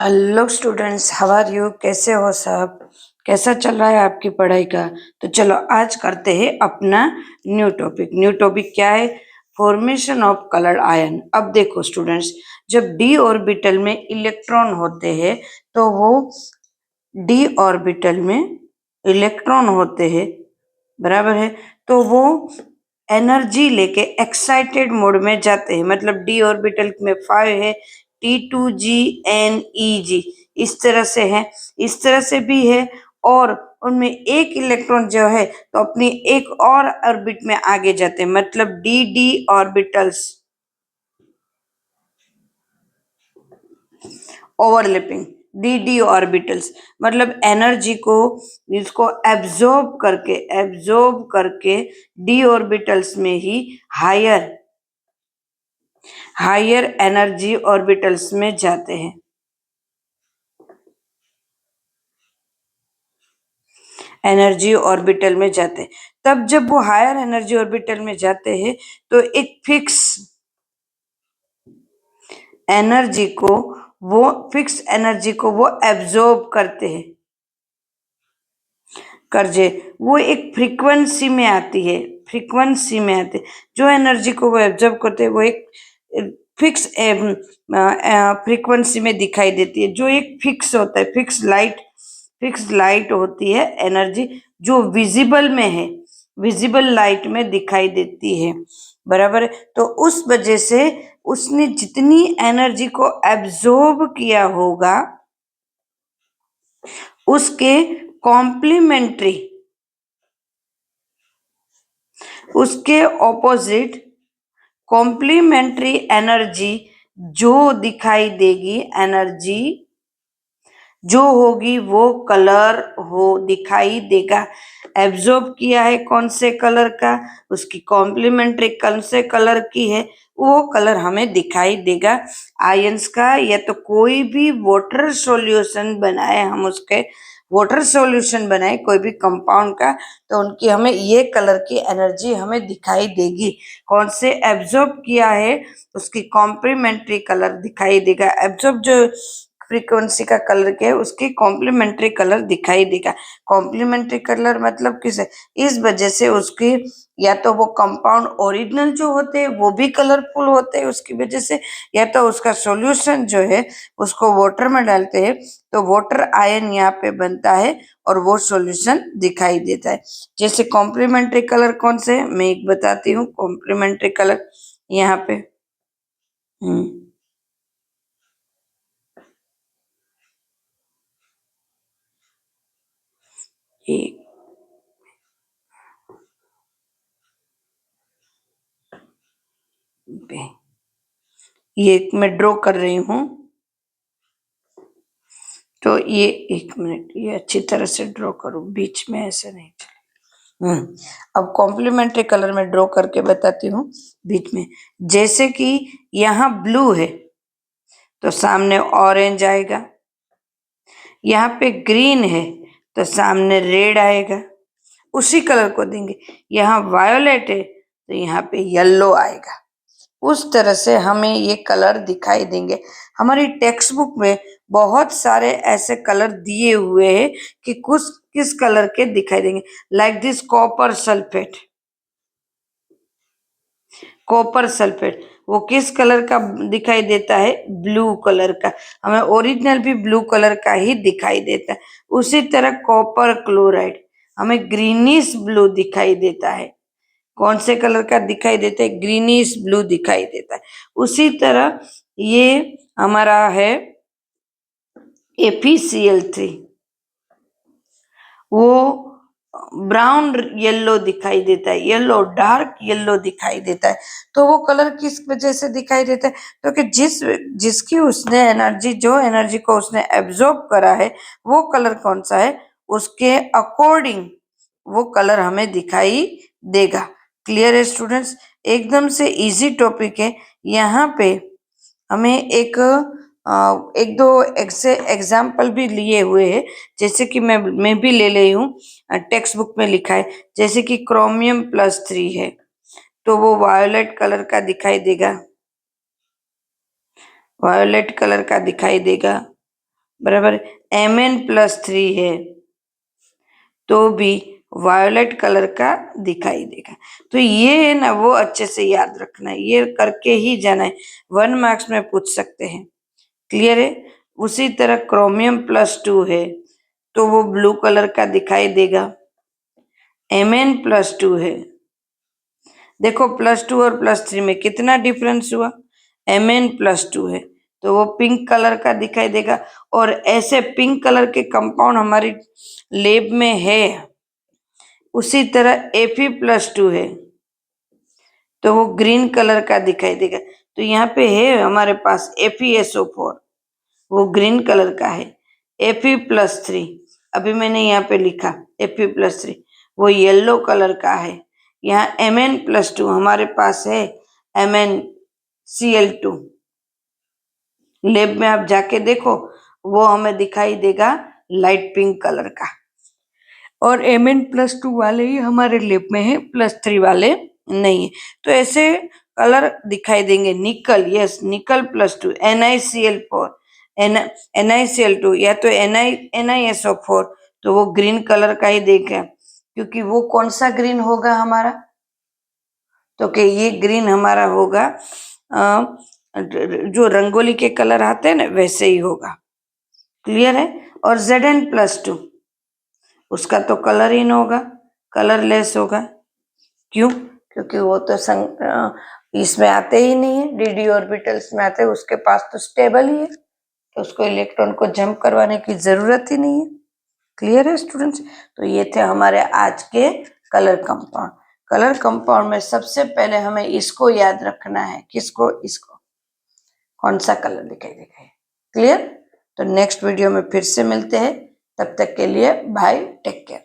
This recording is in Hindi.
Hello students, how are you? कैसे हो सब? कैसा चल रहा है आपकी पढ़ाई का? तो चलो आज करते हैं अपना न्यू टॉपिक क्या है? Formation of colour ion. अब देखो स्टूडेंट्स, जब डी ऑर्बिटल में इलेक्ट्रॉन होते हैं तो वो डी ऑर्बिटल में इलेक्ट्रॉन होते हैं, बराबर है। तो वो एनर्जी लेके एक्साइटेड मोड में जाते हैं, मतलब डी ऑर्बिटल में 5 है, T2G N E G, इस तरह से है, इस तरह से भी है। और उनमें एक इलेक्ट्रॉन जो है तो अपनी एक और ऑर्बिट में आगे जाते हैं, मतलब D D orbitals, overlapping. D D orbitals मतलब एनर्जी को, इसको एब्जॉर्ब करके डी ऑर्बिटल्स में ही हायर हायर एनर्जी ऑर्बिटल्स में जाते हैं, एनर्जी ऑर्बिटल में जाते हैं। तब जब वो हायर एनर्जी ऑर्बिटल में जाते हैं तो एक एनर्जी को फिक्स एनर्जी को वो एब्जॉर्ब करते हैं, करजे वो एक फ्रीक्वेंसी में आती है। जो एनर्जी को वो एब्जॉर्ब करते हैं वो एक फिक्स फ्रीक्वेंसी में दिखाई देती है, जो एक फिक्स होता है, फिक्स लाइट होती है एनर्जी, जो विजिबल में है, विजिबल लाइट में दिखाई देती है, बराबर है। तो उस वजह से उसने जितनी एनर्जी को एब्जॉर्ब किया होगा उसके कॉम्प्लीमेंट्री, उसके ऑपोजिट कॉम्प्लीमेंट्री एनर्जी जो दिखाई देगी, एनर्जी जो होगी वो कलर हो दिखाई देगा। एब्जॉर्ब किया है कौन से कलर का, उसकी कॉम्प्लीमेंट्री कौन से कलर की है, वो कलर हमें दिखाई देगा आयंस का। या तो कोई भी वाटर सॉल्यूशन बनाए, हम उसके वाटर सॉल्यूशन बनाए कोई भी कंपाउंड का, तो उनकी हमें ये कलर की एनर्जी हमें दिखाई देगी। कौन से एब्जॉर्ब किया है उसकी कॉम्प्लीमेंट्री कलर दिखाई देगा। एब्जॉर्ब जो फ्रीक्वेंसी का कलर क्या है उसकी कॉम्प्लीमेंट्री कलर दिखाई देगा। कॉम्प्लीमेंट्री कलर मतलब किस है, इस वजह से उसकी या तो वो कंपाउंड ओरिजिनल जो होते हैं वो भी कलरफुल होते हैं उसकी वजह से, या तो उसका सॉल्यूशन जो है उसको वाटर में डालते हैं तो वाटर आयन यहाँ पे बनता है और वो सॉल्यूशन दिखाई देता है। जैसे कॉम्प्लीमेंट्री कलर कौन से है मैं एक बताती हूँ। कॉम्प्लीमेंट्री कलर यहाँ पे एक ये मैं ड्रॉ कर रही हूँ, तो ये एक मिनट, ये अच्छी तरह से ड्रॉ करूँ, बीच में ऐसे नहीं चले। अब कॉम्प्लीमेंट्री कलर में ड्रॉ करके बताती हूँ बीच में। जैसे कि यहाँ ब्लू है तो सामने ऑरेंज आएगा, यहाँ पे ग्रीन है तो सामने रेड आएगा, उसी कलर को देंगे। यहाँ वायोलेट है तो यहाँ पे येलो आएगा। उस तरह से हमें ये कलर दिखाई देंगे। हमारी टेक्स्ट बुक में बहुत सारे ऐसे कलर दिए हुए हैं कि कुछ किस कलर के दिखाई देंगे। लाइक दिस कॉपर सल्फेट वो किस कलर का दिखाई देता है, ब्लू कलर का। हमें ओरिजिनल भी ब्लू कलर का ही दिखाई देता है। उसी तरह कॉपर क्लोराइड हमें ग्रीनिश ब्लू दिखाई देता है। कौन से कलर का दिखाई देता है, ग्रीनिश ब्लू दिखाई देता है। उसी तरह ये हमारा है FeCl3, वो ब्राउन येलो दिखाई देता है, येलो डार्क येलो दिखाई देता है। तो वो कलर किस वजह से दिखाई देता है, क्योंकि जिसकी उसने एनर्जी, जो एनर्जी को उसने एब्जॉर्ब करा है वो कलर कौन सा है, उसके अकॉर्डिंग वो कलर हमें दिखाई देगा। क्लियर है स्टूडेंट्स? एकदम से इजी टॉपिक है। यहाँ पे हमें एक दो एग्जाम्पल भी लिए हुए हैं, जैसे कि मैं भी ले रही हूँ, टेक्स्ट बुक में लिखा है। जैसे कि क्रोमियम+3 है तो वो वायोलेट कलर का दिखाई देगा, वायोलेट कलर का दिखाई देगा। बराबर Mn+3 है तो भी वायोलेट कलर का दिखाई देगा। तो ये है ना, वो अच्छे से याद रखना है, ये करके ही जाना है, 1 मार्क्स में पूछ सकते हैं। क्लियर है? उसी तरह क्रोमियम+2 है तो वो ब्लू कलर का दिखाई देगा। Mn+2 है, देखो +2 और +3 में कितना डिफरेंस हुआ, Mn+2 है तो वो पिंक कलर का दिखाई देगा। और ऐसे पिंक कलर के कंपाउंड हमारी लैब में है। उसी तरह Fe+2 है तो वो ग्रीन कलर का दिखाई देगा। तो यहाँ पे है हमारे पास FeSO4, वो ग्रीन कलर का है। Fe+3 अभी मैंने यहाँ पे लिखा Fe+3, वो येलो कलर का है। यहाँ Mn+2 हमारे पास है MnCl2, लैब में आप जाके देखो वो हमें दिखाई देगा लाइट पिंक कलर का। और Mn+2 वाले ही हमारे लैब में है, +3 वाले नहीं है। तो ऐसे कलर दिखाई देंगे। निकल, यस निकल+2, NiCl4, NiCl2 या तो NiSO4, तो वो ग्रीन कलर का ही देगा, क्योंकि वो कौन सा ग्रीन होगा हमारा, तो कि ये ग्रीन हमारा होगा जो रंगोली के कलर आते हैं ना वैसे ही होगा। क्लियर है? और Zn+2 उसका तो कलर ही न होगा, कलरलेस होगा। क्यों? क्योंकि वो तो इसमें आते ही नहीं है, डी ऑर्बिटल्स में आते हैं, उसके पास तो स्टेबल ही है, तो उसको इलेक्ट्रॉन को जंप करवाने की जरूरत ही नहीं है। क्लियर है स्टूडेंट्स? तो ये थे हमारे आज के कलर कंपाउंड। कलर कंपाउंड में सबसे पहले हमें इसको याद रखना है, किसको? इसको, कौन सा कलर दिखाई देगा। क्लियर? तो नेक्स्ट वीडियो में फिर से मिलते हैं, तब तक के लिए बाय, टेक केयर।